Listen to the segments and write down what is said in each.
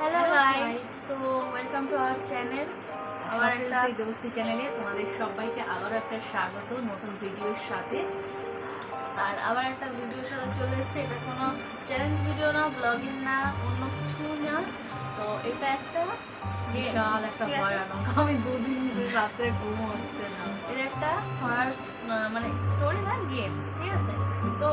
Hello guys, তো welcome to our channel. আমার একটা দেবশ্রী চ্যানেলে তোমাদের সবাইকে আবারও একটা স্বাগত নতুন ভিডিওর সাথে। আর আবার একটা ভিডিওর সাথে চলে এসেছে। এটা কোনো চ্যালেঞ্জ ভিডিও না, ব্লগিং না, অন্য কিছু না। তো এটা একটা বিশাল একটা ভয়ানক, আমি দুদিন রাত্রে ঘুম হচ্ছে না। এটা একটা হরার মানে স্টোরি না, গেম, ঠিক আছে? তো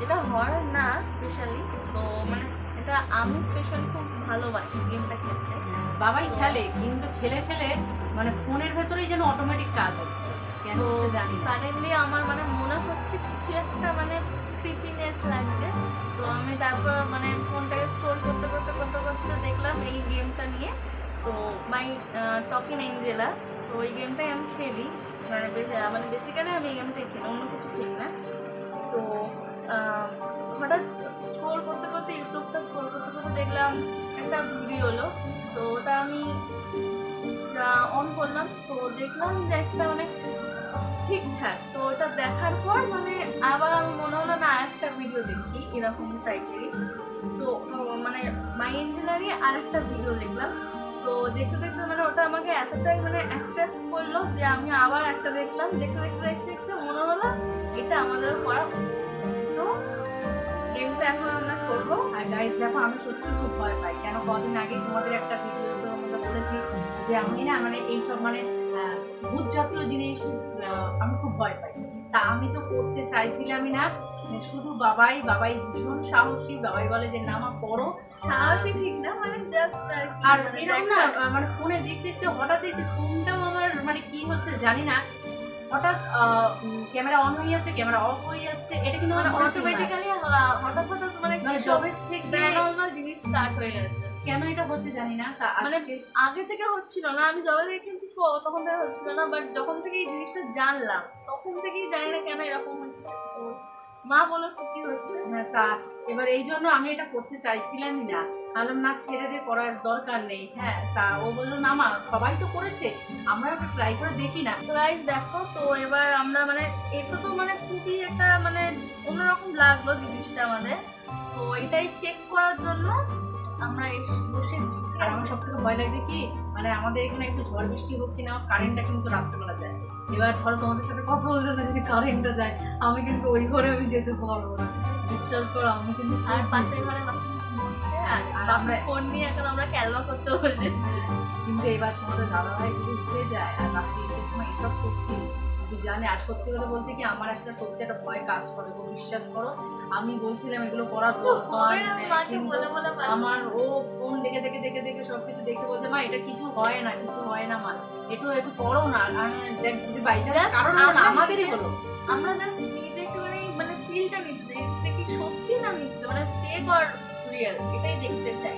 এটা হরার না স্পেশালি, তো মানে এটা আমি স্পেশালি খুব ভালোবাসি গেমটা খেলতে। বাবাই খেলে, কিন্তু খেলে খেলে মানে ফোনের ভেতরেই যেন অটোমেটিক কাজ হচ্ছে, কেন হচ্ছে জানি না। সাডেনলি আমার মানে মনে হচ্ছে কিছু একটা মানে ক্রিপিনেস লাগছে। তো আমি তারপর মানে ফোনটাকে স্ক্রল করতে করতে করতে করতে দেখলাম এই গেমটা নিয়ে। তো মাই টকিং এঞ্জেলা, তো ওই গেমটাই আমি খেলি। মানে বেসিক্যালি আমি এই গেমটাই খেলি, অন্য কিছু খেলি না। তো হঠাৎ স্ক্রল করতে করতে ইউটিউবটা স্ক্রল করতে করতে দেখলাম একটা ভিডিও হলো। তো ওটা আমি অন করলাম, তো দেখলাম যে একটা মানে ঠিকঠাক। তো ওটা দেখার পর মানে আবার আমি মনে হলো না একটা ভিডিও দেখি এরকম টাইপেরই। তো মানে মাই এঞ্জেলারই আর একটা ভিডিও দেখলাম। তো দেখতে দেখতে মানে ওটা আমাকে এতটাই মানে অ্যাট্রাক্ট করলো যে আমি আবার একটা দেখলাম। দেখতে দেখতে দেখতে দেখতে মনে হলো এটা আমাদেরও করা উচিত। তো গেমটা এখন আমরা করবো। আর গাইস দেখো, আমি সত্যি খুব ভয় পাই। কেন, কদিন আগে তোমাদের একটা ভিডিওতে আমরা বলেছি যে আমি না মানে এইসব মানে ভূত জাতীয় জিনিস আমি খুব ভয় পাই। তা আমি তো করতে চাইছিলামই না। শুধু বাবাই ভীষণ সাহসী। বাবাই বলে যে না মা করো। সাহসী ঠিক না, মানে জাস্ট আর এরকম না মানে ফোনে দেখতে দেখতে হঠাৎ দেখছি ফোনটাও আমার মানে কি হচ্ছে জানি না, হঠাৎ ক্যামেরা অন হয়ে যাচ্ছে, ক্যামেরা অফ হয়ে যাচ্ছে। এটা কিন্তু মানে অটোমেটিক্যালি হঠাৎ হঠাৎ মানে জবের থেকে প্যারানর্মাল জিনিস স্টার্ট হয়ে গেছে। কেন এটা হচ্ছে জানি না। মানে আগে থেকে হচ্ছিল না, আমি যবে দেখেছি তখন থেকে হচ্ছিল না, বাট যখন থেকে এই জিনিসটা জানলাম তখন থেকেই জানি না কেন এরকম হচ্ছে। তো মা বলো কি হচ্ছে। হ্যাঁ, তা এবার এই জন্য আমি এটা করতে চাইছিলামই না। ভাবলাম না, ছেড়ে দিয়ে করার দরকার নেই। হ্যাঁ, তা ও বললো না মা সবাই তো করেছে, আমরা একটা ট্রাই করে দেখি না। তো গাইস দেখো, তো এবার আমরা মানে এটা তো মানে খুবই একটা মানে অন্যরকম লাগলো জিনিসটা আমাদের। তো এটাই চেক করার জন্য আমরা বসেছি। আর আমার সব থেকে ভয় লাগছে কি, মানে আমাদের এখানে একটু ঝড় বৃষ্টি হোক কিনা, কারেন্টটা কিন্তু রাত্রেবেলা যায়। এবার ধরো তোমাদের সাথে কথা বলতে যদি কারেন্টটা যায়, আমি কিন্তু ওই ঘরে আমি যেতে পারবো না। বিশ্বাস করো, আমি কিন্তু আর পাশের ঘরে হচ্ছে আর আমরা ফোন নিয়ে এখন আমরা খেলবা করতে বসেছি। কিন্তু এবার তোমাদের দাদাভাই যদি উঠে যায় আর রাত্রি এর সময় এসব করছি জানে। আর সত্যি কথা বলতে কি, আমার একটা সত্যি একটা ভয় কাজ করে গো, বিশ্বাস করো। আমি বলছিলাম এগুলো করার আমার ও ফোন দেখে দেখে দেখে দেখে সবকিছু দেখে বলছে মা এটা কিছু হয় না, কিছু হয় না মা, একটু একটু করো না। দেখ যদি বাই চান্স কারণ আমাদেরই হলো, আমরা জাস্ট নিজে একটুখানি মানে ফিলটা নিতে চাই, এটা কি সত্যি না মিথ্যে, মানে ফেক অর রিয়েল এটাই দেখতে চাই।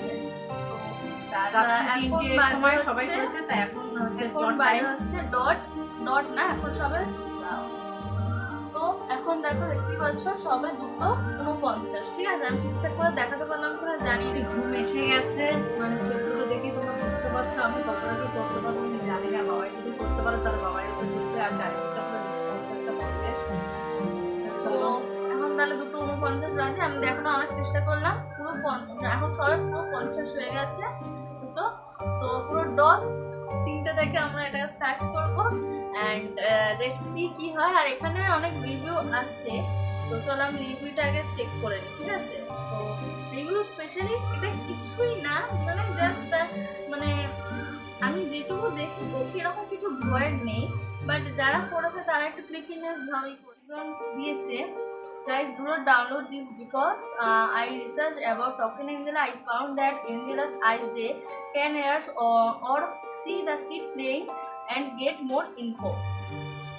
সবাই করেছে, তাই এখন বাইরে হচ্ছে ডট ডট না, এখন সবে। তো এখন দেখো, দেখতেই পাচ্ছ সবে 2:49, ঠিক আছে? আমি ঠিকঠাক করে দেখাতে পারলাম কিনা জানি না। ঘুম এসে গেছে, মানে চোখগুলো দেখে তোমরা বুঝতে পারছো আমি কতটা কি করতে পারবো আমি জানি না। বাবাই যদি করতে পারে তাহলে বাবাই করতে, আর চারিদিকটা পুরো ডিস্টার্বটা করবে। তো এখন তাহলে 2:49 বাজে। আমি এখনো অনেক চেষ্টা করলাম, পুরো এখন সবে পুরো 50 হয়ে গেছে দুটো। তো পুরো ডট 3টে থেকে আমরা এটা স্টার্ট করবো অ্যান্ড লেটস সি কি হয়। আর এখানে অনেক রিভিউ আছে, তো চলো আমি রিভিউটা আগে চেক করে নিই, ঠিক আছে? তো রিভিউ স্পেশালি এটা কিছুই না, মানে জাস্ট মানে আমি যেটুকু দেখেছি সেরকম কিছু ভয়ের নেই, বাট যারা করেছে তারা একটু ক্লিকিনেস ভাবে একজন দিয়েছে। Guys, do not download this because I researched about Talking Angela. I found that Angela's eyes they can hear or see the kid playing and get more info.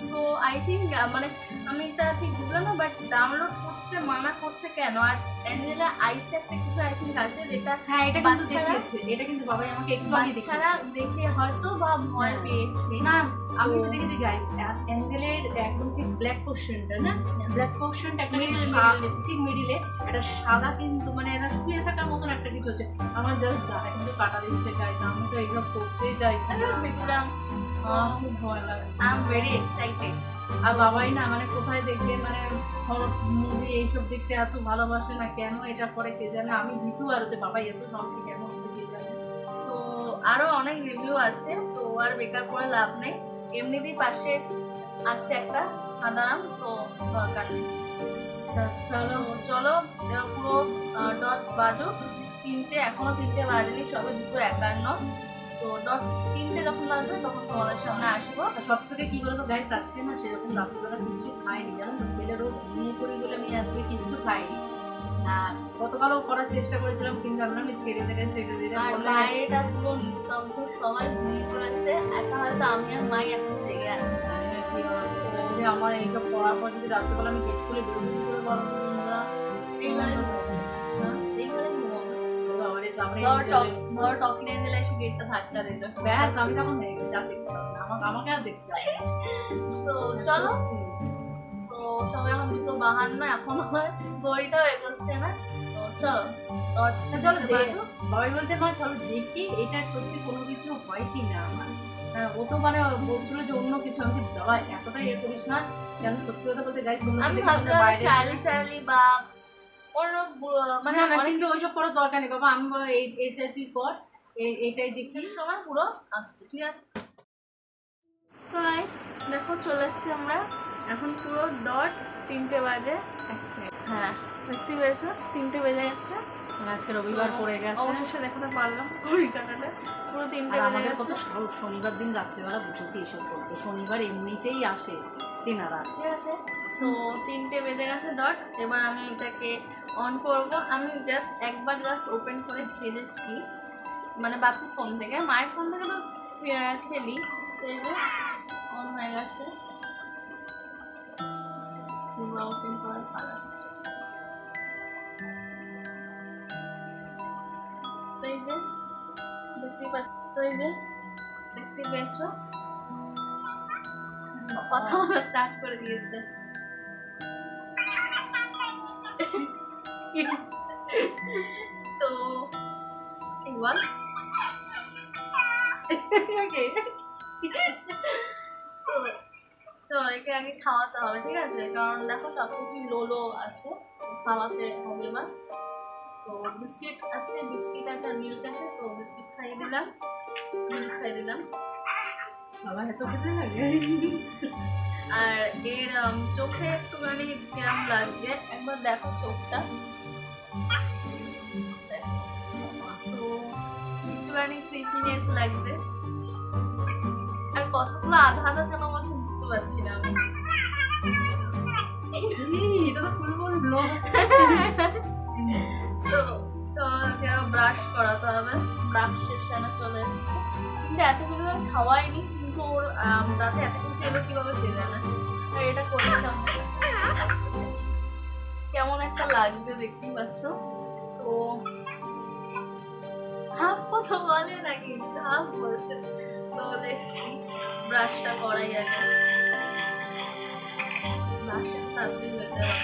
So I think মানে আমি এটা ঠিক বুঝলাম না, but download করতে মানা করছে কেন? আর অ্যাঞ্জেলা আইস একটা কিছু আই থিঙ্ক আছে যেটা, হ্যাঁ এটা কিন্তু দেখিয়েছে, এটা কিন্তু বাবাই আমাকে একটু আগে বাচ্চারা দেখে হয়তো বা ভয় পেয়েছে না। আমি তো দেখেছি গাইস, অ্যাঞ্জেলের একদম ঠিক ব্ল্যাক পোর্শনটা না, ব্ল্যাক পোর্শনটা একটা ঠিক মিডিলে একটা সাদা, কিন্তু মানে এটা শুয়ে থাকার মতন একটা কিছু হচ্ছে। আমার জাস্ট দাদা কিন্তু কাটা দিচ্ছে গাইস, আমি তো এইসব করতেই চাইছি না। খুব ভয় লাগে, আই এম ভেরি এক্সাইটেড। আর বাবাই না মানে কোথায় দেখবে মানে হরর মুভি এইসব দেখতে এত ভালোবাসে না, কেন এটা করে কে জানে। আমি ভীতু আর হচ্ছে বাবাই এত সাহসী কেন হচ্ছে কে জানে। সো আরো অনেক রিভিউ আছে, তো আর বেকার করে লাভ নেই। এমনিতেই পাশে আছে একটা সাধারণ, তো দরকার নেই। চলো চলো পুরো ডট বাজুক। এখনো 3টে বাজেনি, সবে 2:51। সো ডট 3টে যখন বাজবে তখন তোমাদের সামনে আসবো। সব থেকে কি বলবো গাইস, আজকে না সেরকম রাত্রিবেলা কিচ্ছু খাইনি, জানো তো, খেলে রোজ ঘুমিয়ে পড়ি বলে আমি আজকে কিচ্ছু খাইনি। গতকালও করার চেষ্টা করেছিলাম কিন্তু আমি ছেড়ে দিলে আর বাইরেটা পুরো নিস্তব্ধ, সবাই ঘুমিয়ে পড়েছে, একা হয়তো আমি আর মাই এখন জেগে আছে। আমার এইসব পড়ার পর যদি রাত্রিবেলা আমি গেট খুলে বেরোবো করে বলো বন্ধুরা, এইবারে ধরো টকিন এঞ্জেলা এসে গেটটা ধাক্কা দিল, ব্যাস আমি তখন হয়ে গেছি, আর দেখতে পাবো না, আমাকে আর দেখতে হবে না। তো চলো, তো সবাই এখন 2:52, এখন ঘড়িটাও এগোচ্ছে না। তো চলো চলো বাবাই বলছে মা চলো দেখি এটা সত্যি কোনো কিছু হয় কি না। আমার ও তো মানে বলছিল যে অন্য কিছু, আমি বাবা এতটা ইয়ে করিস না, কেন সত্যি কথা বলতে গাইস আমি ভাবছিলাম চার্লি বা অন্য মানে কিন্তু ওইসব করার দরকার নেই বাবা, আমি বলো এইটা তুই কর, এইটাই দেখি সময় পুরো আসছে, ঠিক আছে। সো গাইস দেখো চলে এসছি আমরা, এখন পুরো ডট 3টে বাজে 1 সেকেন্ড। হ্যাঁ দেখতে পেয়েছো 3টে বেজে গেছে, আজকে রবিবার পড়ে গেছে, অবশেষে দেখাতে পারলাম ঘড়ি কাটাটা, পুরো 3টে বেজে গেছে। কত শনিবার দিন রাত্রিবেলা বসেছি এইসব করতে, শনিবার এমনিতেই আসে তেনারা, ঠিক আছে। তো 3টে বেজে গেছে ডট, এবার আমি এটাকে অন করব। আমি একবার ওপেন করে খেলেছি, মানে বাপুর ফোন থেকে, মায়ের ফোন থেকে তো খেলি। তো এই যে অন হয়ে গেছে, ওপেন করার পালা। তো এই যে দেখতেই পাচ্ছ, তো এই যে দেখতে পেয়েছো কথা বলা স্টার্ট করে দিয়েছে। তো এবার তো চল একে আগে খাওয়াতে হবে, ঠিক আছে, কারণ দেখো সবকিছু লো আছে, খাওয়াতে হবে এবার। তো বিস্কিট আছে আর মিল্ক আছে, তো বিস্কিট খাইয়ে দিলাম, মিল্ক খাইয়ে দিলাম। বাবা এত খেতে লাগে। আর এর চোখে একটুখানি কেমন লাগছে একবার দেখো চোখটা, একটুখানি ক্রিপিনেস লাগছে। আর কথাগুলো আধা আধা কেন বলছে বুঝতে পারছি না আমি। এটা তো ফুল বললো। তো চলো ব্রাশ করাতে হবে, ব্রাশ সেশনে চলে এসছে, কিন্তু এত কিছু আমি খাওয়াইনি, কিন্তু ওর দাঁতে এত কিছু এলো কিভাবে খেলে না। আর এটা করে কেমন একটা লাগছে দেখতেই পাচ্ছ। তো হাফ কথা বলে না কিন্তু হাফ বলছে। তো দেখছি ব্রাশটা করাই আগে, ব্রাশটা তাড়াতাড়ি হয়ে যাবে।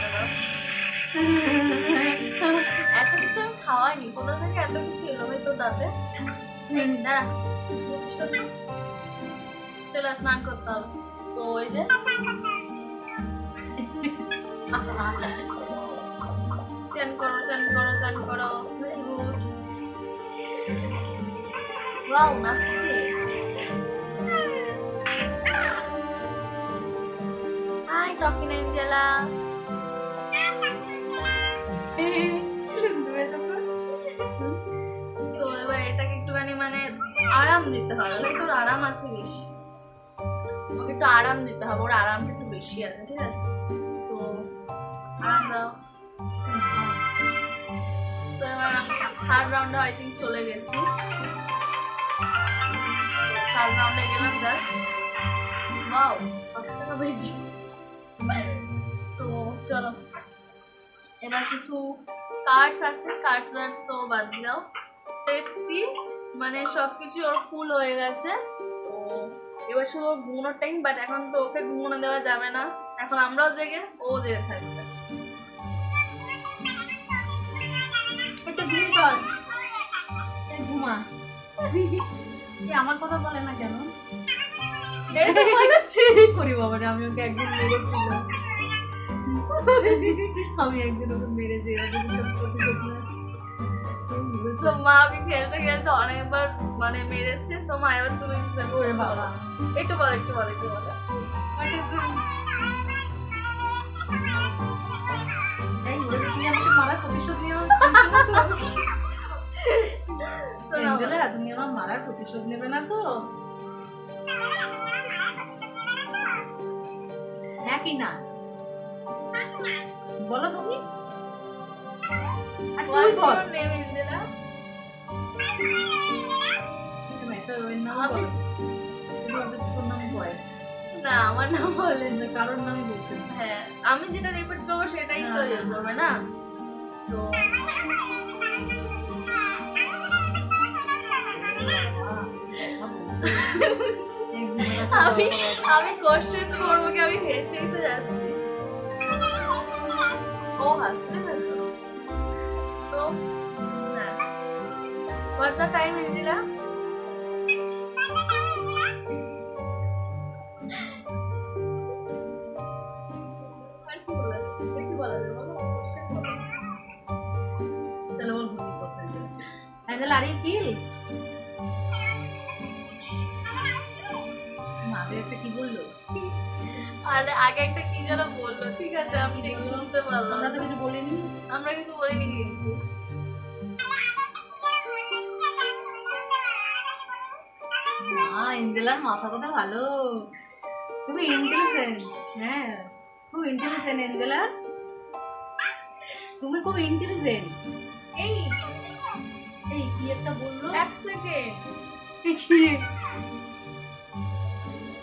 এত কিছু আমি খাওয়াইনি, কোথা থেকে এত কিছু এলো ভাই তোর দাঁতে? দাঁড়া চলে স্নান করতে হবে। তো ওই যে চান করো, ভেরি গুড। ওয়াও নাচছে। Hi talking Angela. সো এবার এটাকে একটুখানি মানে আরাম দিতে হবে, তোর আরাম আছে বেশি, ওকে একটু আরাম দিতে হবে, ওর আরামটা একটু বেশি আছে, ঠিক আছে। সো আরাম দাও। সো এবার থার্ড রাউন্ডে আই থিঙ্ক চলে গেছি, থার্ড রাউন্ডে গেলাম জাস্ট। ওয়াও 5 টাকা পেয়েছি। তো চলো এবার কিছু কার্ডস আছে, কার্ডস তো বাদ দিও। লেটস সি, মানে সবকিছু ওর ফুল হয়ে গেছে। তো এবার শুধু ঘুমানোর টাইম, বাট এখন তো ওকে ঘুমানো দেওয়া যাবে না, এখন আমরাও জেগে ও জেগে থাকবে। এটা ঘুম কর, ঘুমা। আমার কথা বলে না কেন? করি বাবা, আমি ওকে একদিন মেরেছিলাম, আমি একদিন ওকে মেরেছি, তো মা ওকে খেলতে খেলতে অনেকবার মানে মেরেছে। তো মা এবার তুমি ওরে বাবা। একটু বলো একটু বলো একটু বলো। এই ওরে দেখি আমাকে মারার প্রতিশোধ নিয়ে এঞ্জেলা, তুমি আমার মারার প্রতিশোধ নেবে না তো? হ্যাঁ কি না বলো তুমি। আর তুই বল। না আমার নাম বলেন না, কারোর নামই বলছেন। হ্যাঁ আমি যেটা রিপিট করবো সেটাই তো ইয়ে করবে না। সো আমি আমি কোশ্চেন করবো কি, আমি হেসেই তো যাচ্ছি। ও হাসতে গেছো। So what's the time Indira? Are you kill? মাদের একটা কি বললো? আর আগে একটা কি যেন বললো, ঠিক আছে আমি ঠিক শুনতে পারলাম। আমরা তো কিছু বলিনি। আমরা কিছু বলিনি কিন্তু। এঞ্জেলার মাথা কথা ভালো, তুমি ইন্টেলিজেন্ট। হ্যাঁ খুব ইন্টেলিজেন্ট এঞ্জেলা, তুমি খুব ইন্টেলিজেন্ট। এই এই কি একটা বললো? এক সেকেন্ড,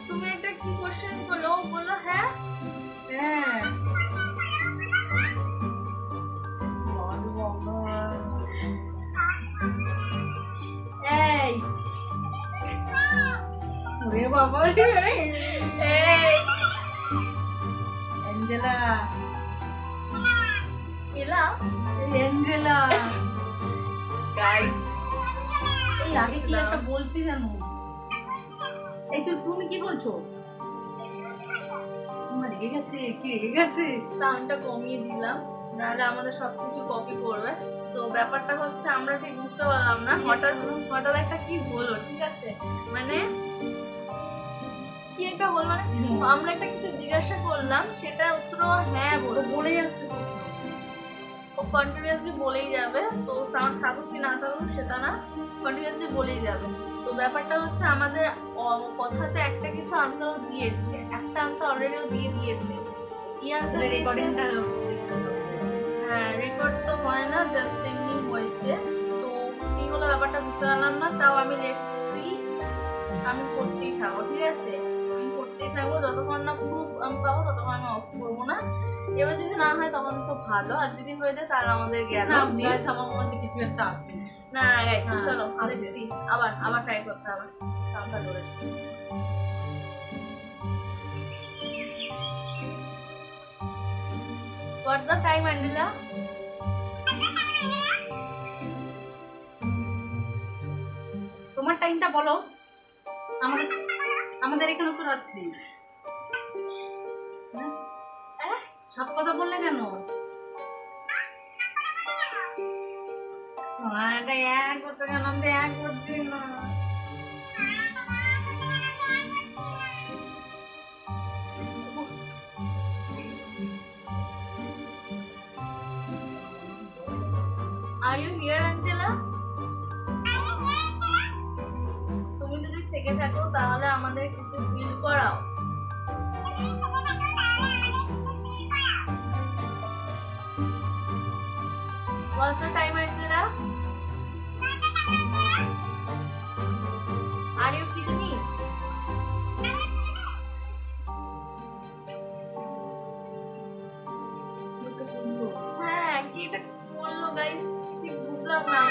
তুমি একটা কি কোশ্চেন করলো? ও বললো হ্যাঁ হ্যাঁ এই ওরে বাবা রে, এই এঞ্জেলা এলা এঞ্জেলা গাইস। এই আগে কি একটা বলছি জানো? এই তো তুমি কি বলছো? আমার রেগে গেছে, কি রেগে গেছে? সাউন্ডটা কমিয়ে দিলাম, নাহলে আমাদের সবকিছু কপি করবে। সো ব্যাপারটা হচ্ছে আমরা ঠিক বুঝতে পারলাম না, হঠাৎ হঠাৎ একটা কি হলো, ঠিক আছে মানে কি একটা হলো, মানে আমরা একটা কিছু জিজ্ঞাসা করলাম, সেটার উত্তর হ্যাঁ বলে যাচ্ছে। ও কন্টিনিউয়াসলি বলেই যাবে, তো সাউন্ড থাকুক কি না থাকুক সেটা না, কন্টিনিউয়াসলি বলেই যাবে। তো ব্যাপারটা হচ্ছে আমাদের কথাতে একটা কিছু আনসারও দিয়েছে, একটা আনসার অলরেডিও দিয়ে দিয়েছে। কি আনসার রেকর্ডিংটা? হ্যাঁ রেকর্ড তো হয় না, জাস্ট এমনি হয়েছে। তো কি হলো ব্যাপারটা বুঝতে পারলাম না, তাও আমি লেটস সি, আমি করতেই থাকবো, ঠিক আছে আমি করতেই থাকবো যতক্ষণ না প্রুফ আমি পাবো ততক্ষণ আমি অফ করবো না। এবার যদি না হয় তখন তো ভালো, আর যদি হয়ে যায় তাহলে আমাদের গেল। আমার মধ্যে কিছু একটা আছে। না গাইস চলো লেটস সি, আবার আবার ট্রাই করতে হবে সাউন্ডটা ধরে। What's the time, Andila? তোমার টাইমটা বলো। আমাদের আমাদের এখানে তো রাত্রি। সব কথা বললে কেন? এটা এক করতে কেন? আমি এক করছি না। Are you here, Angela? তুমি যদি থেকে থাকো তাহলে আমাদের কিছু ফিল করাও। What's the time, Angela? Are you kidding me? হ্যাঁ কি এটা বললো গাইস, ঠিক বুঝলাম না।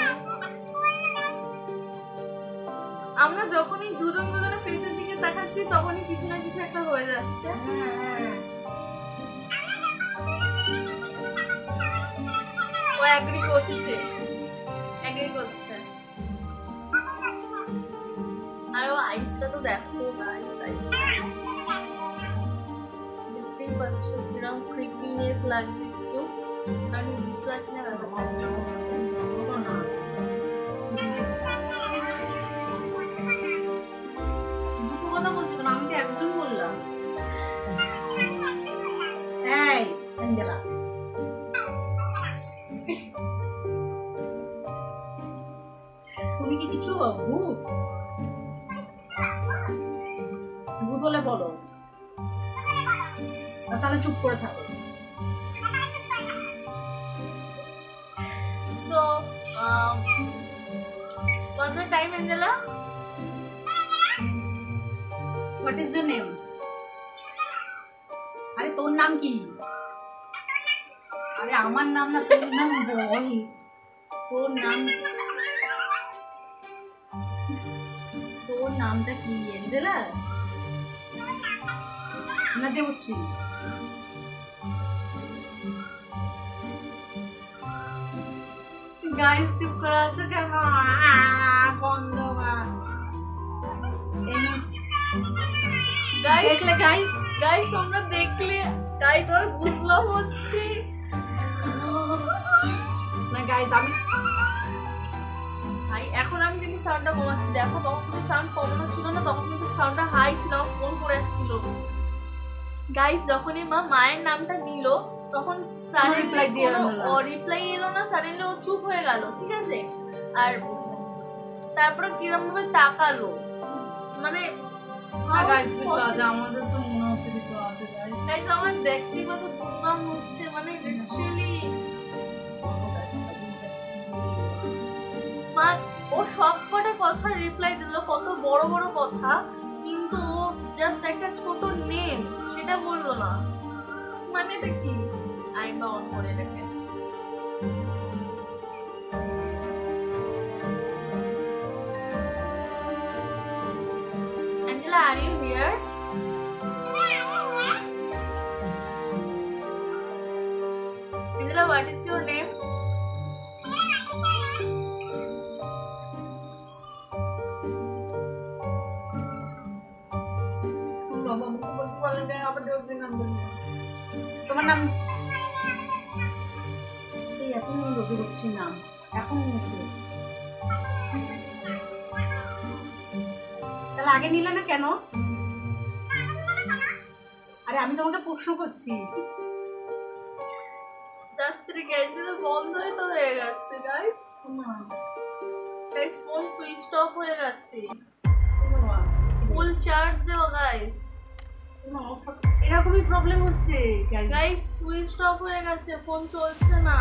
আমরা যখনই দুজন দুজনের ফেসের দিকে তাকাচ্ছি তখনই কিছু না কিছু একটা হয়ে যাচ্ছে। ও এগ্রি করছে, এগ্রি করছে। আর ও আইসটা তো দেখো গাইস, আইসটা দেখতেই পাচ্ছ কিরকম ক্রিপিনেস লাগবে একটু। আমি বুঝতে পারছি না ব্যাপারটা। তুমি কি কিছু ভূত ভূত হলে বলো, তাহলে চুপ করে থাকো। So, what's the time, Angela? What is your name? আরে তোর নাম কি? আরে আমার নাম না, তোর নাম বল। তোর নাম, তোর নামটা কি? এঞ্জেলা না দেবশ্রী? গাইস চুপ করে আছো কেন? বন্ধ দেখলে গাইস, গাইস তোমরা দেখলে, গাইস আমি বুঝলাম হচ্ছে না গাইস আমি ভাই এখন আমি কিন্তু সাউন্ডটা কমাচ্ছি। দেখো তখন কিন্তু সাউন্ড কমানো ছিল না, তখন কিন্তু সাউন্ডটা হাই ছিল, ফোন করে যাচ্ছিল। গাইস যখনই মা মায়ের নামটা নিল তখন reply দিয়ে রিপ্লাই এলো না, সাডেনলি ও চুপ হয়ে গেল, ঠিক আছে? আর তারপরে কিরম ভাবে তাকালো, মানে গাইস কিছু আছে, আমাদের তো মনে হচ্ছে কিছু আছে গাইস। গাইস আমার দেখতেই পাচ্ছ বুঝলাম হচ্ছে, মানে লিটারালি মা ও সব কটা কথা রিপ্লাই দিল, কত বড় বড় কথা, কিন্তু ও জাস্ট একটা ছোট নেম সেটা বললো না। মানে এটা কি? আইবা অন করে এটাকে। Angela, are you here? Angela, what is your name? তোমার নাম? এই এখন রবিশ্রীর নাম এখন নিয়েছে, তাহলে আগে নিলে না কেন? আরে আমি তোমাকে প্রশ্ন করছি। যাত্রী ক্যান্ডেল বন্ধই তো হয়ে গেছে guys. Guys phone switch off হয়ে গেছে, ফুল চার্জ দেও গাইস। এরকমই প্রবলেম হচ্ছে গাইস, সুইচ অফ হয়ে গেছে, ফোন চলছে না,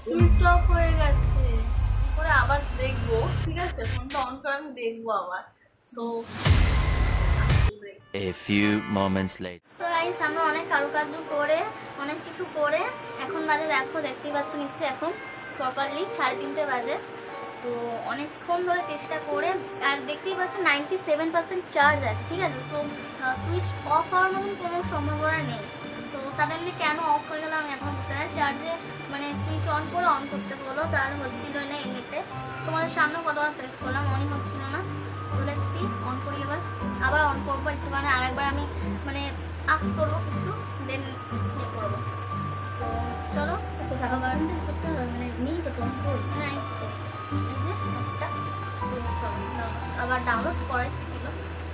সুইচ অফ হয়ে গেছে। পরে আবার দেখবো, ঠিক আছে? ফোনটা অন করে আমি দেখবো আবার। So A few moments later. তো গাইস আমরা অনেক কারুকার্য করে অনেক কিছু করে এখন বাজে, দেখো দেখতেই পাচ্ছ নিশ্চয়ই এখন প্রপারলি 3:30 বাজে। তো অনেকক্ষণ ধরে চেষ্টা করে, আর দেখতেই পাচ্ছ 97% চার্জ আছে, ঠিক আছে? সো সুইচ অফ হওয়ার মতন কোনো সম্ভাবনা নেই। তো সাডেনলি কেন অফ হয়ে গেল আমি এখন বুঝতে পারি। চার্জে মানে সুইচ অন করে অন করতে হলো, তার হচ্ছিল না এমনিতে। তোমাদের সামনে কতবার প্রেস করলাম, অনই হচ্ছিল না। সো লেটস সি, অন করি এবার, আবার অন করবো একটুখানি, আরেকবার আমি মানে আক্স করবো কিছু, দেন ইয়ে করবো। সো চলো আবার করতে হবে, মানে নেই তো টোন নাই তো, এই যে একটা। সো চলো আবার ডাউনলোড করা ছিল।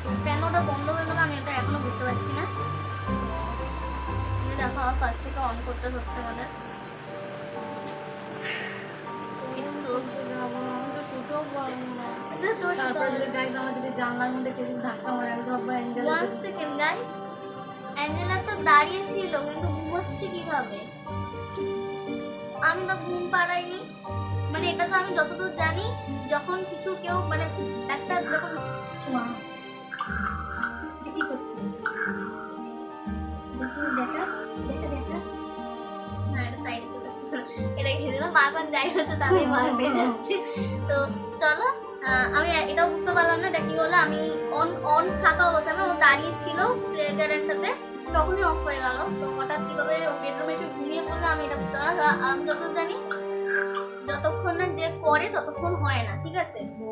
সো কেন ওটা বন্ধ হয়ে গেলো আমি এটা এখনো বুঝতে পারছি না। দেখো আবার ফার্স্ট থেকে অন করতে হচ্ছে আমাদের। তারপরে যদি গাইস আমাদের জানলার মধ্যে কেউ ধাক্কা মারে, আমি ভাববো অ্যাঞ্জেলা। 1 সেকেন্ড গাইস, অ্যাঞ্জেলা তো দাঁড়িয়ে ছিল কিন্তু ঘুমোচ্ছে কিভাবে? আমি তো ঘুম পাড়াইনি, মানে এটা তো আমি যতদূর জানি যখন কিছু কেউ মানে একটা যখন কি করছে দেখা দেখা দেখা না, এটা সাইডে চলে আসছে, এটা খেয়ে দিলাম। মা এখন যাই হচ্ছে তাদের ভয় পেয়ে যাচ্ছে। তো চলো আমি এটাও বুঝতে পারলাম না এটা কি হলো। আমি অন অন থাকা অবস্থায় আমার ও দাঁড়িয়ে ছিল প্লেগ্রাউন্ডটাতে, তখনই অফ হয়ে গেল। তো হঠাৎ কিভাবে বেডরুমে এসে ঘুমিয়ে পড়লো আমি এটা বুঝতে পারলাম। আমি যতদূর জানি যতক্ষণ না যে করে ততক্ষণ হয় না, ঠিক আছে? তো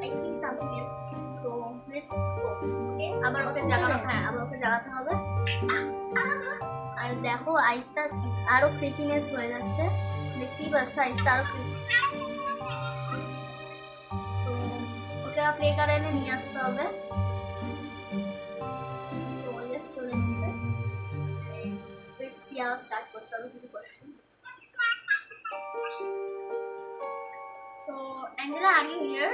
আই থিঙ্ক সামথিং এলস। তো লেটস গো। ওকে আবার ওকে জাগানো, হ্যাঁ আবার ওকে জাগাতে হবে। আর দেখো আইসটা আরো ক্রিপিনেস হয়ে যাচ্ছে, দেখতেই পাচ্ছ আইসটা আরো ওকে প্লে কারেন্টে নিয়ে আসতে হবে। চলে এসছে, স্টার্ট করতে হবে কিছু question. Angela, are you here?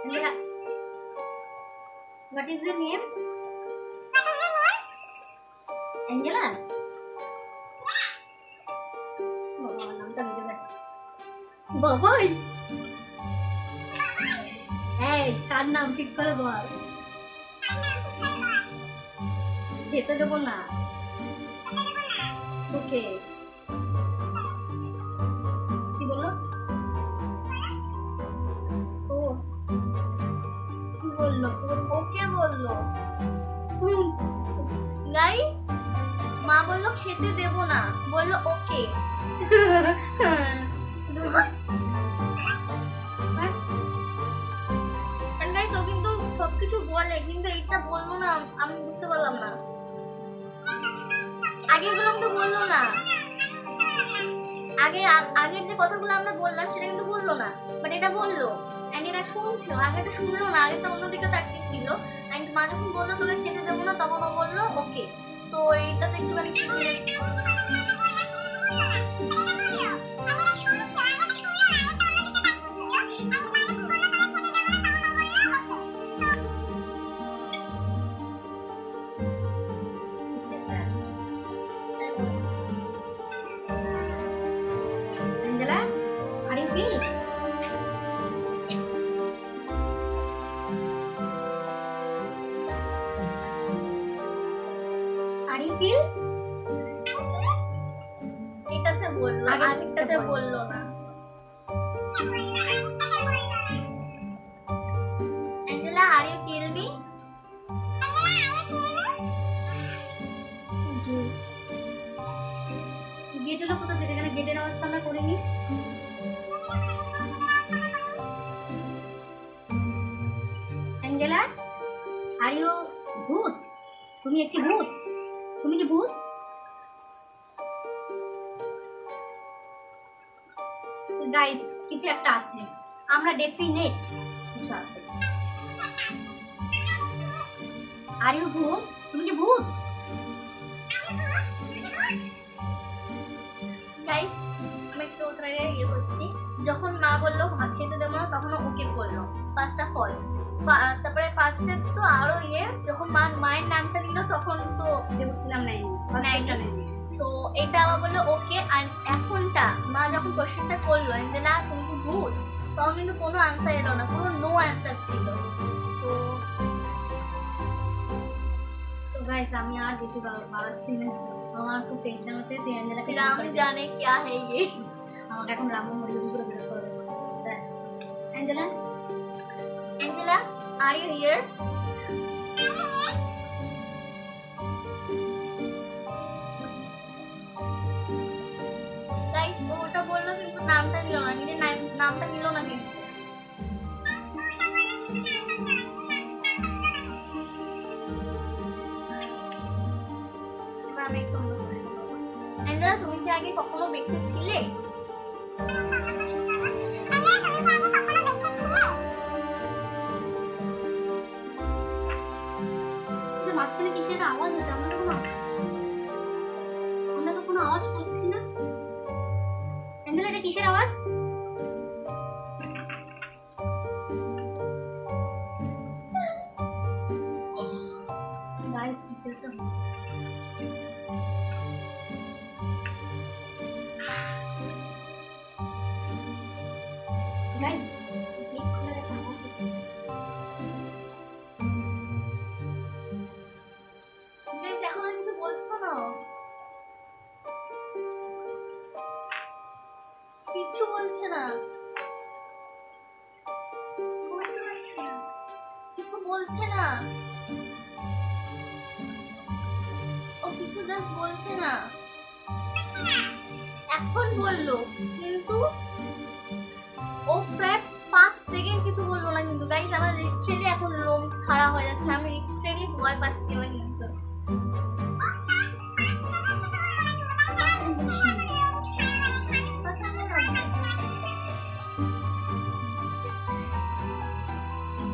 Angela, what is your name? Angela? বাবা, নামটা দিতে পারে। বাবাই, এই কার নাম ঠিক করে বল। খেতে দেবো না। ওকে, কি বললো? ও কি বললো? ওকে বললো। গাইস, মা বললো খেতে দেবো না, বললো ওকে। গাইস, ও কিন্তু সবকিছু বলে, কিন্তু এইটা বললো না, আমি বুঝতে পারলাম না। আগেরগুলো কিন্তু বললো না, আগের যে কথাগুলো আমরা বললাম সেটা কিন্তু বললো না, বাট এটা বললো। অ্যান্ড এটা শুনছিল, আগেটা শুনলো না, আগেটা অন্যদিকে তাকিয়ে ছিল। অ্যান্ড মা যখন বললো তোকে খেতে দেবো না, তখন ও বললো ওকে। সো এইটাতে একটুখানি Angela, are you feel? Are you feel? এটাতে বললো, আগেরটাতে বললো না। Angela, are you feel me? Gate হলো কোথা থেকে? এখানে গেটের আওয়াজ তো আমরা করিনি। অ্যাঞ্জেলা, আর ইউ ভূত? তুমি একটি ভূত? তুমি কি ভূত? গাইস, কিছু একটা আছে, আমরা ডেফিনেট কিছু আছে। আর ইউ ভূত? তুমি কি ভূত? গাইস, আমি একটু ওখানে ইয়ে করছি। যখন মা বললো ভাত খেতে দেবো না, তখন ওকে বললো ফার্স্ট অফ অল। তারপরে ফার্স্টে তো আরো ইয়ে, যখন মায়ের নামটা দিল তখন তো দেবশ্রীরাম নাইনি, তো এটা আবার বললো ওকে। আর এখনটা মা যখন কোশ্চেনটা করলো অ্যাঞ্জেলা তুমি কি ভূত, তখন কিন্তু কোনো আনসার এলো না, পুরো নো অ্যান্সার ছিল। সো গাইস, আমি আর বেশি বাড়াচ্ছি না, আমার খুব টেনশন হচ্ছে। অ্যাঞ্জেলাকে রাম জানে क्या है ये। আমাকে এখন রামু মরিয়ে পুরো বের করে দেবো। Angela, Angela, are you here? Guys, ওটা বললো কিন্তু নামটা নিল না, নিজের নামটা নিল না কিন্তু। এবার আমি একটু অন্য প্রশ্ন করবো। Angela, তুমি কি আগে কখনো বেঁচে ছিলে? মাঝখানে কিসের আওয়াজ হচ্ছে? আমরা তো কোনো আওয়াজ করছি না। অ্যাঞ্জেলা, এটা কিসের আওয়াজ? গাইস, কিছু একটা গাইস, গেট খোলার একটা আওয়াজ হচ্ছে। এখন আর কিছু বলছো না, কিচ্ছু বলছে না, কিছু বলছে না, ও কিছু জাস্ট বলছে না। এখন বললো কিন্তু ও প্রায় 5 সেকেন্ড কিছু বললো না কিন্তু। গাইস, আমার লিটারালি এখন লোম খাড়া হয়ে যাচ্ছে, আমি লিটারালি ভয় পাচ্ছি আমার কিন্তু।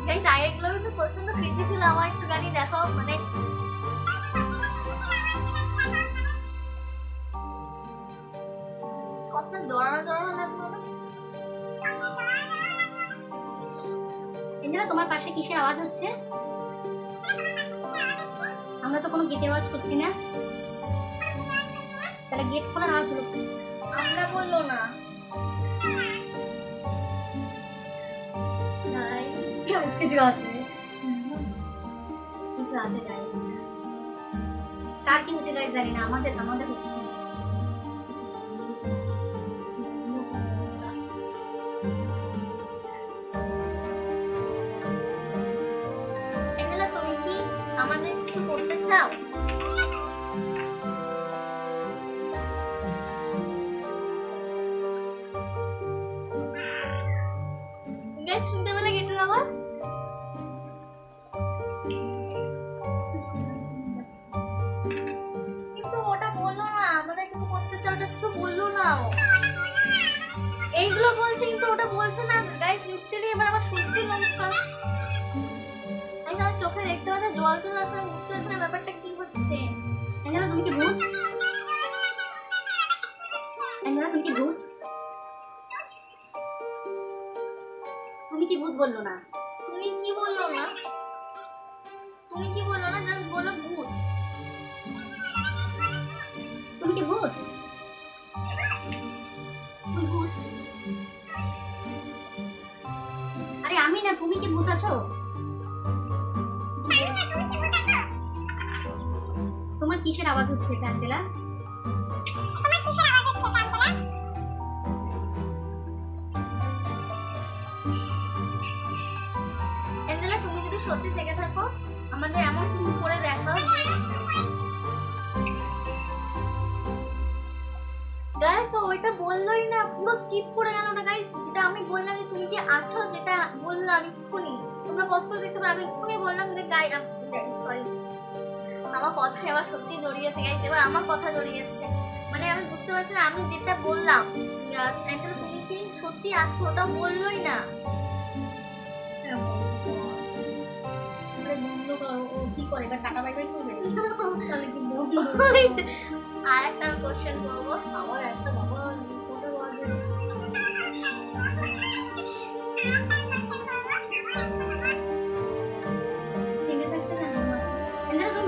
গাইস, আগেরগুলো কিন্তু প্রচন্ড ক্রিপি ছিল, আমার একটু গানি দেখাও। মানে আপনার জড়ানো জড়ানো লাগলো না? এঞ্জেলা তোমার পাশে কিসের আওয়াজ হচ্ছে? আমরা তো কোনো গেটের আওয়াজ করছি না। তাহলে গেট খোলার আওয়াজ হলো কি? আমরা বললো না। কিছু আছে, কিছু আছে গাইস। কার কি হচ্ছে গাইস জানি না, আমাদের হচ্ছে। এঞ্জেলা তুমি কি আমাদের কিছু করতে চাও? গাইস শুনতে পেলে গেটের আওয়াজ? কিন্তু ওটা বললো না আমাদের কিছু করতে চাও, ওটা কিছু বললো না ও। এইগুলো বলছে কিন্তু ওটা বলছে না গাইস। লিটারালি এবার আমার সত্যি মন খারাপ। আমি আমার চোখে দেখতে পাচ্ছি জল চলে আসছে, আমি বুঝতে পারছি না ব্যাপারটা কি হচ্ছে। এঞ্জেলা তুমি কি ভূত? এঞ্জেলা তুমি কি ভূত? তুমি কি ভূত বললো না? তুমি কি বললো না? তুমি কি বললো না? জাস্ট বললো ভূত। তুমি কি ভূত? তুমি ভূত? আরে আমি না, তুমি কি ভূত আছো? তোমার কিসের আওয়াজ হচ্ছে এটা এঞ্জেলা? এঞ্জেলা তুমি যদি সত্যি থেকে থাকো আমাদের এমন কিছু করে দেখাও যে গাইস ওইটা বললোই না, পুরো স্কিপ করে গেল না গাইস। যেটা আমি বললাম যে তুমি কি আছো, যেটা বললাম এক্ষুনি, তোমরা পজ করে দেখতে পারো, আমি এক্ষুনি বললাম যে সরি আমার কথায় আবার সত্যি জড়িয়েছে গাইস। এবার আমার কথা জড়িয়েছে, মানে আমি বুঝতে পারছি না আমি যেটা বললাম। অ্যাঞ্জেলা তুমি কি সত্যি আছো ওটা বললোই না। বন্ধ করো। ও কি করে এবার টাকা বাই বাই করবে? তাহলে কি বন্ধ? আর একটা আমি কোশ্চেন করবো। আবার একটা বাবা কোটা বাজে। থেমে থাকছে না এঞ্জেলা, তুমি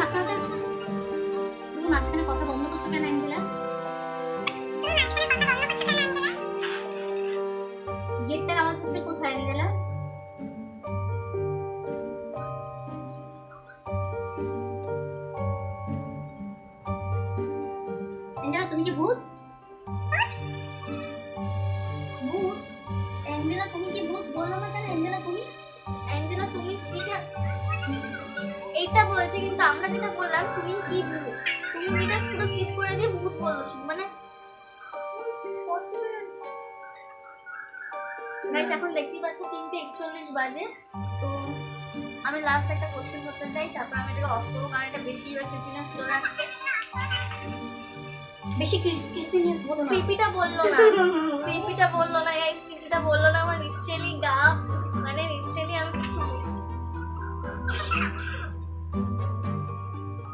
মাঝখানে কথা বন্ধ করছো কেন এঞ্জেলা? গেটটার আওয়াজ হচ্ছে কোথায় এঞ্জেলা? এঞ্জেলা তুমি কি ভূত? ভূত? এঞ্জেলা তুমি কি ভূত বললো না কেন? এঞ্জেলা তুমি অ্যাঞ্জেলা তুমি যেটা এইটা বলছে কিন্তু আমরা যেটা বললাম তুমি কি ভূত, তুমি যেটা পুরো স্কিপ করে দিয়ে ভূত বললো শুধু, মানে গাইস এখন দেখতেই পাচ্ছ 3:41 বাজে। তো আমি লাস্ট একটা কোশ্চেন করতে চাই, তারপর আমি এটাকে অফ করবো কারণ এটা বেশি এবার ক্রিপিনেস চলে আসছে। বেশি ক্রিসিনিয়াস বলো না। ক্রিপিটা বললো না, ক্রিপিটা বললো না গাইস, ক্রিপিটা বললো না। আমার লিটারালি গা, মানে লিটারালি আমি কিছু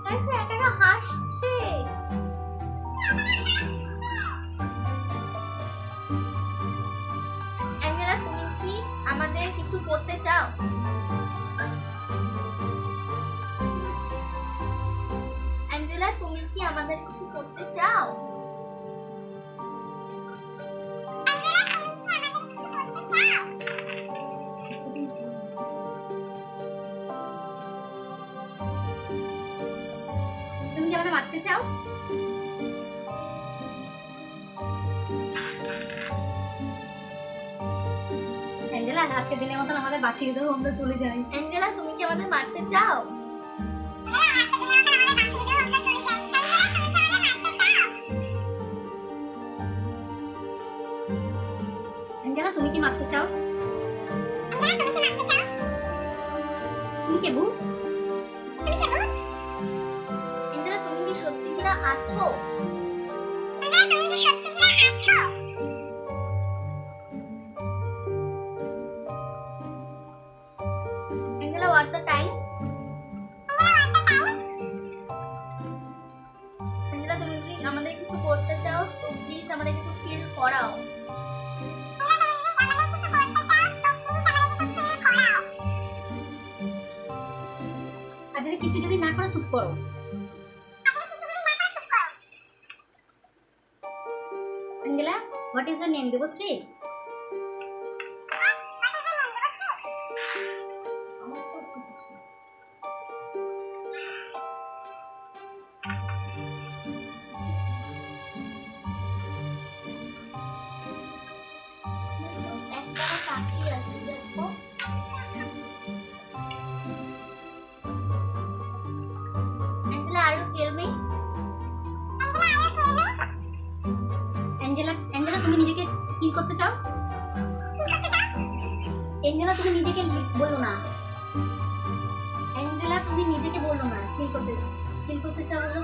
গাইস একা একা হাসছে। অ্যাঞ্জেলা তুমি কি আমাদের কিছু করতে চাও? অ্যাঞ্জেলা তুমি কি আমাদের কিছু করতে চাও? তুমি কি আমাদের মারতে চাও? অ্যাঞ্জেলা আজকে দিনের মতন আমাদের বাঁচিয়ে দাও, আমরা চলে যাই। অ্যাঞ্জেলা তুমি কি আমাদের মারতে চাও? অ্যাঞ্জেলা তুমি কি মারতে চাও? তুমি কে ভূত? অ্যাঞ্জেলা তুমি কি সত্যি কিনা আছো? Angela what's the time? Angela তুমি কি আমাদের কিছু করতে চাও? সো প্লিজ আমাদের কিছু ফিল করাও। চুপ করো। Angela, what is your name? Debashree? আমার স্টোর চলছে। একটা তাকিয়ে আছে দেখো। Angela, are you tell me? Angela, Angela তুমি নিজেকে কিল করতে চাও? অ্যাঞ্জেলা তুমি নিজেকে বলো না। অ্যাঞ্জেলা তুমি নিজেকে বলো না কিল করতে চাও বলো।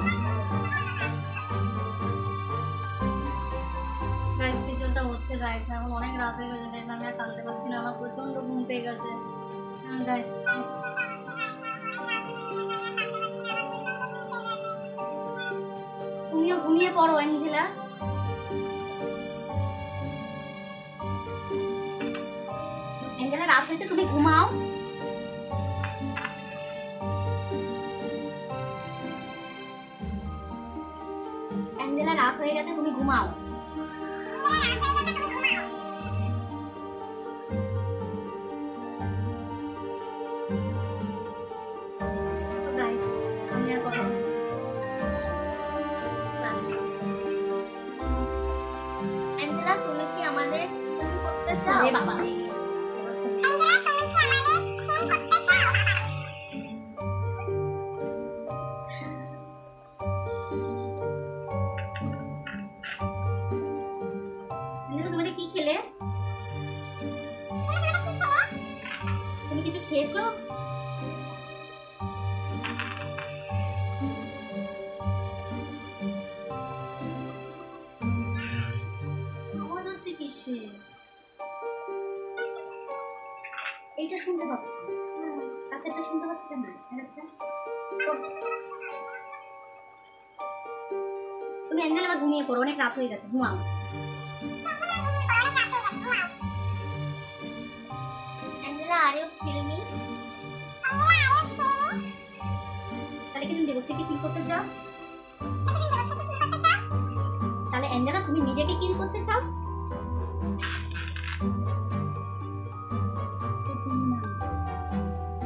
গাইস কিছু একটা হচ্ছে গাইস, এখন অনেক রাত হয়ে গেছে গাইস, আমি আর কাঁদতে পারছি না, আমার প্রচন্ড ঘুম পেয়ে গেছে গাইস। তুমিও ঘুমিয়ে পড়ো অ্যাঞ্জেলা। অ্যাঞ্জেলা রাত হয়েছে, তুমি ঘুমাও। অ্যাঞ্জেলা রাত হয়ে গেছে, তুমি ঘুমাও। গাইস আমি আর কথা বলবো না। অ্যাঞ্জেলা, তুমি কি আমাদের খুন করতে চাও? আরে বাবা রে। অ্যাঞ্জেলা, তুমি এটা কি খেলে? তুমি কিছু খেয়েছো? আওয়াজ হচ্ছে কিসের? এইটা শুনতে পাচ্ছি, কাছেরটা শুনতে পাচ্ছেন না? আরেকটা। তুমি অ্যাঞ্জেলা আবার ঘুমিয়ে পড়ো, অনেক রাত হয়ে গেছে, ঘুমাও। Angela, are you tell me? তাহলে কি তুমি দেবশ্রীকে কিল করতে চাও? তাহলে অ্যাঞ্জেলা তুমি নিজেকে কিল করতে চাও?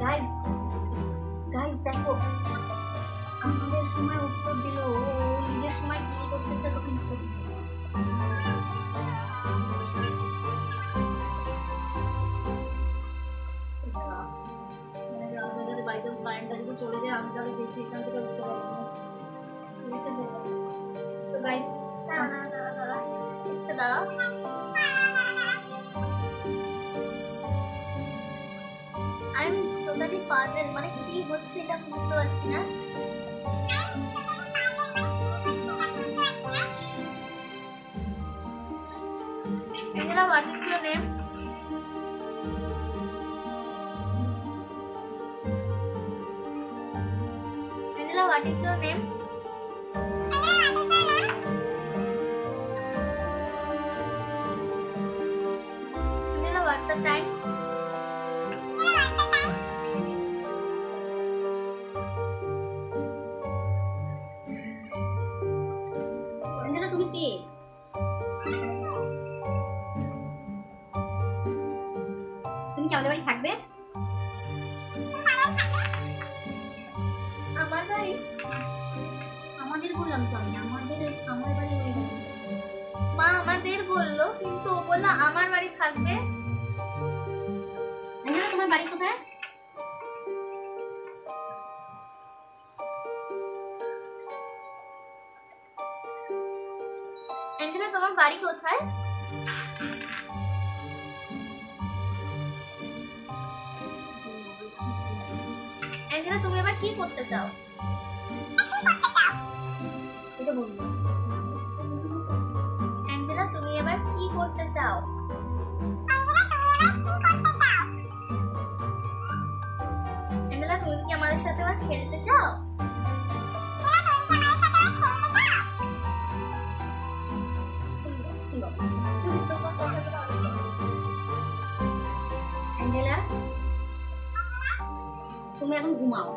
গাইস, গাইস দেখো, আমাদের সময় উত্তর দিল, ও নিজের সময় কিল করতে চাও তো কিল করতে। অনেক রাত হয়ে গেছে, বাই চান্স কারেন্টটা যদি চলে যায় আমি তাহলে দেখছি এখান থেকে উঠতে পারবো না। তো গাইস দাঁড়া একটু দাঁড়াও। আমি টোটালি পাজেল, মানে কি হচ্ছে এটা বুঝতে পারছি না। Angela, what is your name? Angela, what is your name? Angela, what the time? Angela তুমি কে? তুমি কি আমাদের বাড়ি থাকবে? আমার বাড়ি? আমাদের বললাম তো আমি, আমার বাড়ি হয়ে গেল। মা আমাদের বললো, কিন্তু ও বললো আমার বাড়ি থাকবে। অ্যাঞ্জেলা তোমার বাড়ি কোথায়? অ্যাঞ্জেলা, তোমার বাড়ি কোথায়? অ্যাঞ্জেলা, তুমি এবার কি করতে চাও? এটা বলবো। অ্যাঞ্জেলা, তুমি এবার কি করতে চাও? অ্যাঞ্জেলা, তুমি কি আমাদের সাথে এবার খেলতে চাও? অ্যাঞ্জেলা তুমি এখন ঘুমাও।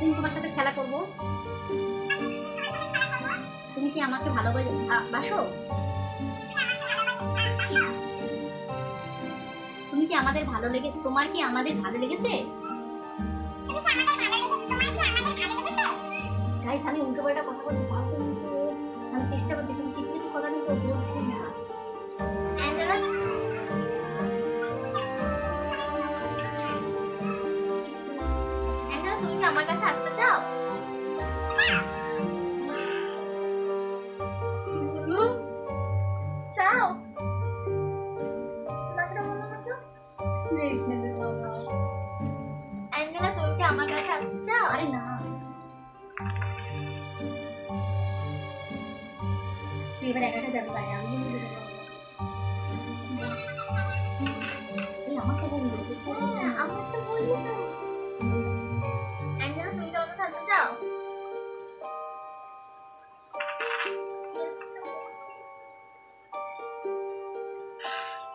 সারাদিন তোমার সাথে খেলা করব? তুমি কি আমাকে ভালোবাসো? তুমি কি আমাদের ভালো লেগে তোমার কি আমাদের ভালো লেগেছে? গাইস, আমি উল্টো পাল্টা কথা বলছি, তাও কিন্তু আমি চেষ্টা করছি, কিন্তু কিছু কিছু কথা কিন্তু ও বলছে না। অ্যাঞ্জেলা, অ্যাঞ্জেলা, তুমি কি আমার কাছে আসতে চাও? চাও? কথাটা বলো না তো। অ্যাঞ্জেলা, তুমি কি আমার কাছে আসতে চাও? আরে না, তুই এবার একা একা যাবি বাইরে, আমি কিন্তু যেতে পারবো না। এই আমাকে বলবি, হ্যাঁ, আমার তো বললি তো। অ্যাঞ্জেলা, তুমি কি আমার কাছে আসতে চাও?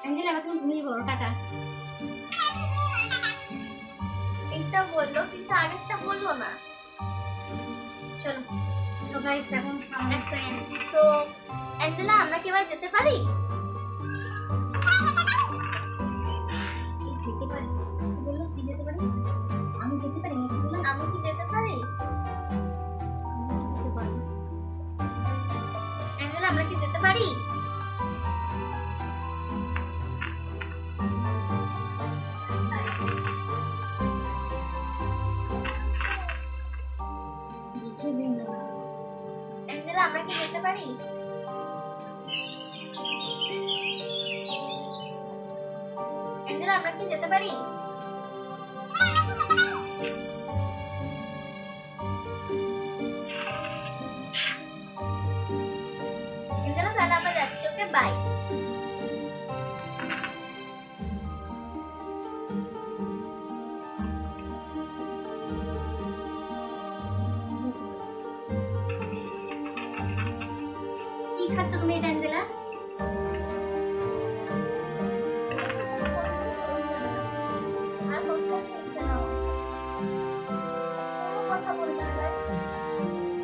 অ্যাঞ্জেলা, এবার তুমি ঘুমিয়ে পড়ো, টাটা। এইটা বললো কিন্তু আগেরটা বললো না। চলো। তো গাইস, এখন আমরা এক সেকেন্ড। তো অ্যাঞ্জেলা, আমরা কি এবার যেতে পারি? যেতে পারি। কি বললো? কি যেতে পারি? আমি যেতে পারি নাকি বললাম? আমি কি যেতে পারি? আমি যেতে পারি। অ্যাঞ্জেলা, আমরা কি যেতে পারি? লিখে দে না। অ্যাঞ্জেলা, আমরা কি যেতে পারি? অ্যাঞ্জেলা, আমরা কি যেতে পারি? অ্যাঞ্জেলা, তাহলে আমরা যাচ্ছি। ওকে, বাই। কি খাচ্ছ তুমি এটা, অ্যাঞ্জেলা? আর কথা বলছে না ও। কোনো কথা বলছে না guys।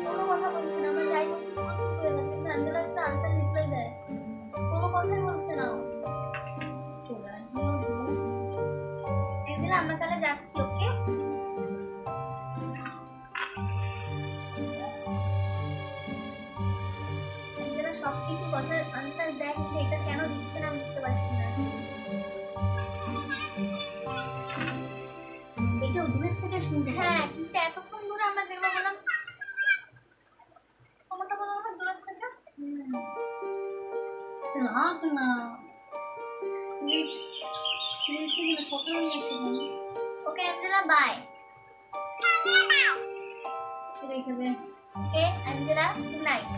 কোনো কথা বলছে না। আমরা যাই বলছি পুরো চুপ হয়ে গেছে। কিন্তু অ্যাঞ্জেলা কিন্তু আনসার রিপ্লাই দেয়। কোনো কথাই বলছে না ও। চলে আয়। অ্যাঞ্জেলা, আমরা তাহলে যাচ্ছি। ওকে, অ্যাঞ্জেলা সবকিছু কথার আনসার দেয় কিন্তু এটা কেন দিচ্ছে না আমি বুঝতে পারছি না। এটা দূরের থেকে শুনতে পাই। হ্যাঁ, কিন্তু এতক্ষণ ধরে আমরা যেগুলো বললাম কোনটা বললাম না দূরের থেকে। রাখ না। রেখে দিলে সকাল হয়ে যাচ্ছে কেন? Okay Angela, bye. রেখে দে। Okay Angela, good night.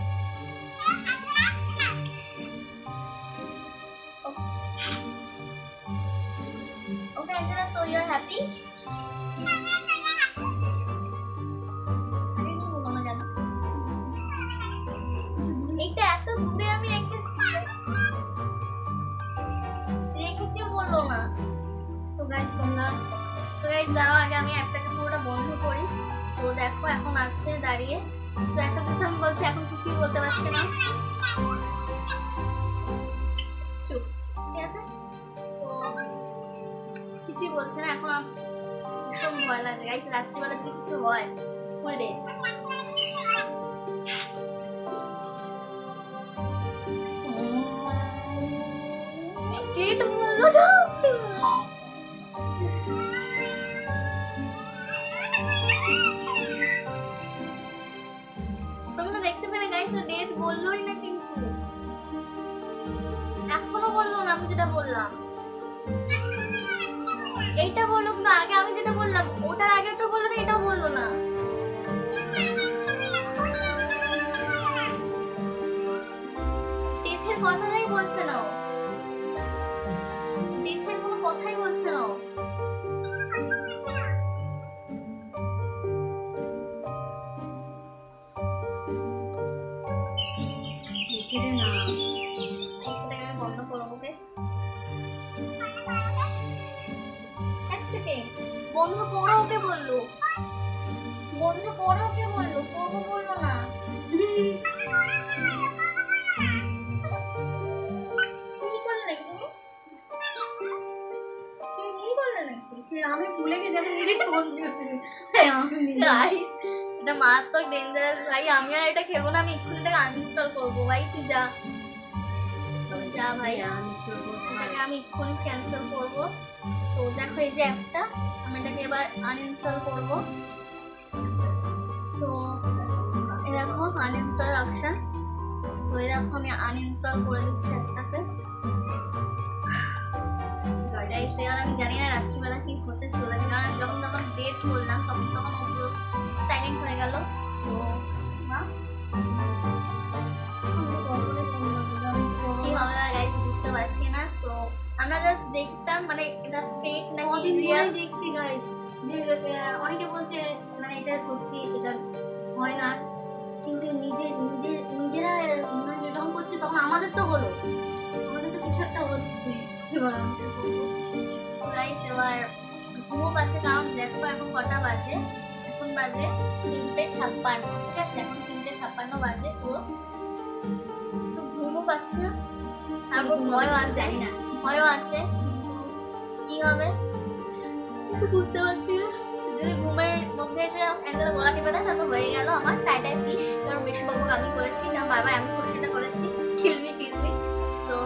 Okay Angela, so you are happy? আরে কি বলো না কেন? এইটা এত দূরে আমি রেখেছি বললো না। তো গাইস দাঁড়াও, আগে আমি অ্যাপটাকে পুরোটা বন্ধ করি। তো দেখো এখন আছে দাঁড়িয়ে। তো এত কিছু আমি বলছি, এখন কিছুই বলতে পারছি না। চুপ, ঠিক আছে? তো কিছুই বলছে না এখন। ভীষণ ভয় লাগে গাইস, রাত্রিবেলা যদি কিছু হয় ফুল ডে। ডেট বললো না। তোমরা দেখতে পেলে গাইস, ও ডেট বললোই না কিন্তু এখনো বললো না আমি যেটা বললাম। এইটা বললো কিন্তু আগে আমি যেটা বললাম ওটার আগে তো বললো না, এটাও বললো না। ডেথের কথাটাই বলছে না ও। ডেথের কোনো কথাই বলছে না ও। রেখে দে না। সেটাকে আমি বন্ধ করবো। ওকে, এক সেকেন্ড বন্ধ করো, ওকে বললো। বন্ধ করো, কে বললো করবো বললো না। কি করলে নাকি তুমি? তুমি কি করলে নাকি? আমি ভুলে গেছি এখন এডিট করবি। Guys, এটা মারাত্মক ডেঞ্জারাস ভাই, আমি আর এটা খেলবো না, আমি এক্ষুনি এটাকে আনইনস্টল করবো ভাই, তুই যা যা ভাই, এটাকে আমি এক্ষুনি ক্যান্সেল করবো। সো দেখো এই যে অ্যাপটা, আমি এটাকে এবার আনইনস্টল করবো। সো এই দেখো আনইনস্টল অপশন, সো এই দেখো আমি আনইনস্টল করে দিচ্ছি অ্যাপটাকে। গাইস এবার আমি জানি না রাত্রিবেলা কি হতে চলেছে, কারণ আমি যখন যখন ডেট বললাম তখন তখন ও পুরো সাইলেন্ট হয়ে গেল। তো মা কি হবে গাইস বুঝতে পারছি না। সো আমরা জাস্ট দেখতাম মানে এটা ফেক নাকি কদিন রিয়েল। ধরে দেখছি গাইস যে অনেকে বলছে মানে এটা সত্যি, এটা হয় না, কিন্তু নিজেরা মানে যখন করছে তখন আমাদের তো হলো, আমাদের তো কিছু একটা হচ্ছে। এবার আমি কি করবো? গাইস এবার ঘুমো পাচ্ছে, কারণ দেখো এখন কটা বাজে, এখন বাজে 3:56, ঠিক আছে, এখন 3:56 বাজে পুরো। সো ঘুমও পাচ্ছে, তারপর ভয়ও আছে, জানি না। ভয়ও আছে, কিন্তু কি হবে বুঝতে পারছি না। যদি ঘুমের মধ্যে এসে একদম গলা টিপে দেয় তাহলে হয়ে গেল আমার টাইটাই ফিশ, কারণ বেশি বকবক আমি করেছি, কারণ বারবার আমি কোশ্চেনটা করেছি কিলমি ফিলমি। সো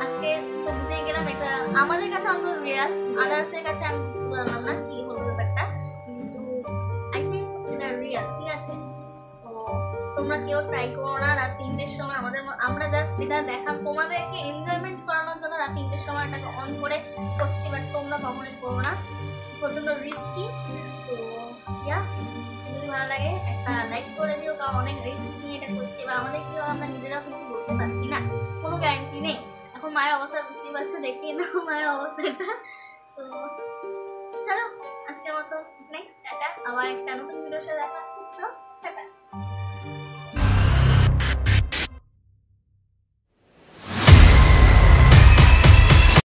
আজকে তো বুঝেই গেলাম এটা আমাদের কাছে অন্তত রিয়াল, আদার্সের কাছে আমি বুঝতে পারলাম না কি হলো ব্যাপারটা, কিন্তু আই থিঙ্ক এটা রিয়াল, ঠিক আছে। সো তোমরা কেউ ট্রাই করো না রাত 3টের সময়, আমরা জাস্ট এটা দেখাম তোমাদেরকে এনজয়মেন্ট করানোর জন্য রাত 3টের সময় এটাকে অন করে করছি, বাট তোমরা কখনোই করো না, প্রচন্ড রিস্কি। সো ইয়া, যদি ভালো লাগে একটা লাইক করে দিও, কারণ অনেক রিস্ক নিয়ে এটা করছি, বা আমাদের কি হবে আমরা নিজেরাও কিন্তু বলতে পারছি না, কোনো গ্যারান্টি নেই। এখন মায়ের অবস্থা বুঝতেই পারছো, দেখিয়ে নাও মায়ের অবস্থাটা। সো চলো আজকের মতো নেই, টাটা, আবার একটা নতুন ভিডিওর সাথে দেখা হচ্ছে। তো